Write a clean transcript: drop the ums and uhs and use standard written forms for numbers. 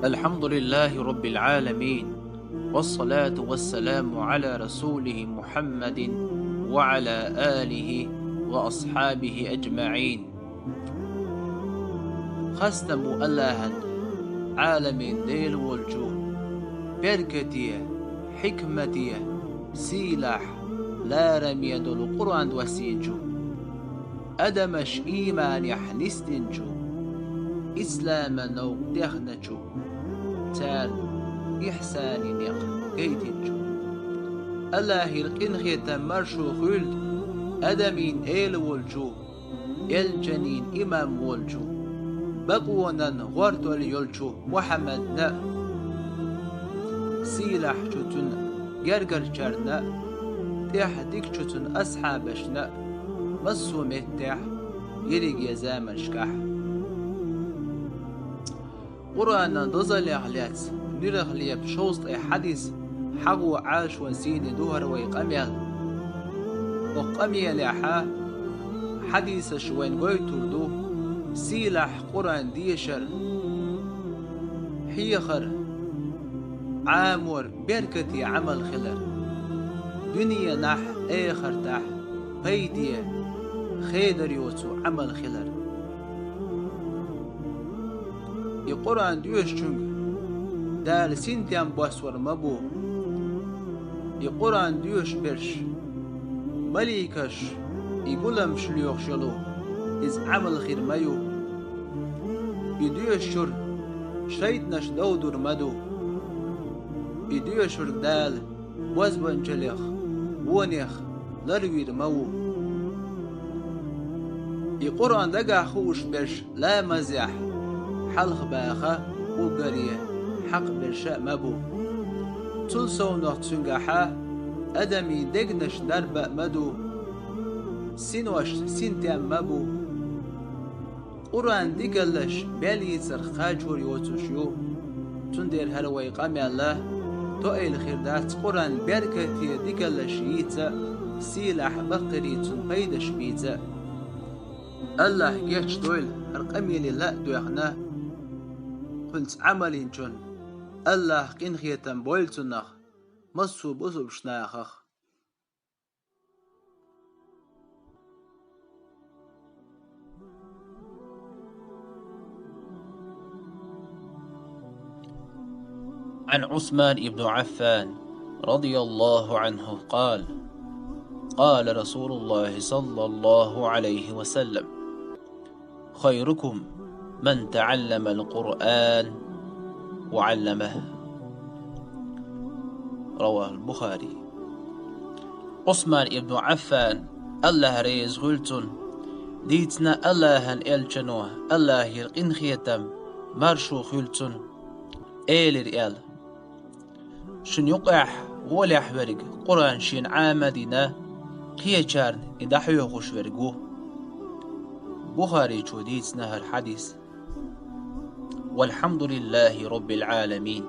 الحمد لله رب العالمين، والصلاة والسلام على رسوله محمد وعلى آله وأصحابه أجمعين. خستمو اللهن عالمين ديل والجو بركتية حكمتية سيلاح لا رمي دول قرآن وسينجو أدمش إيمان يحنستنجو إسلام نو دخنجو تال إحسان نق قيتنجو الله يرقين خيتا مرشو خلد أدمين إيل والجو الجنين إمام والجو بقونا غورت اليولجو محمد نا سيلاح جتن جرجر جرنا تح ديك جتن أصحابشنا مسو متح يريق يزامن شكح قرآن دزل عليات نرخ لي بشوست أي حديث حقو عاش ونسيني دهر ويقميل وقميل يحا حديث شوين قويتردو سيلاح قرآن ديشر حيخر عامور بركتي عمل خلر دنيا نح آخر تح بيتي خيدر يوتو عمل خلر يقرآن ديوش چونگ دال سنتيان باسور مبو يقرآن ديوش برش مليكش يقولم شليوخ شلو إز عمل خير مايو يديوش شر شيطنش دودر مدو يديوش شر دال وزبن جليخ ونيخ لروير مو يقرآن دقا خوش برش لا مزيح حلق باخا وقريه حق برشاء مبو تلسو نغتسنقحا أدمي دقنش دربا مدو سينوش سنتيان مبو قرآن دقلش بليتر خاجور يوتوشيو تندير هلوي قامي الله توئي الخيردات قرآن بركتي دقلش ييتا سيلاح بقري تنقيدش بيتا الله جيتش دويل هرقمي لله دويخنا قلت عملين جون الله قين خيتن بولتنخ مصو بصب شناخخ عن عثمان بن عفان رضي الله عنه قال: قال رسول الله صلى الله عليه وسلم: خيركم من تعلم القرآن وعلمه. رواه البخاري. عثمان بن عفان الله ريز غلتن ديتنا الله الجنوه الله يرقين خيتم مرشو خلتن إيل ريال شن يقع ولح ورق قرآن شين عامدنا خيچارن إدحيو خوش ورقو بخاري چوديت نهر حديث. والحمد لله رب العالمين.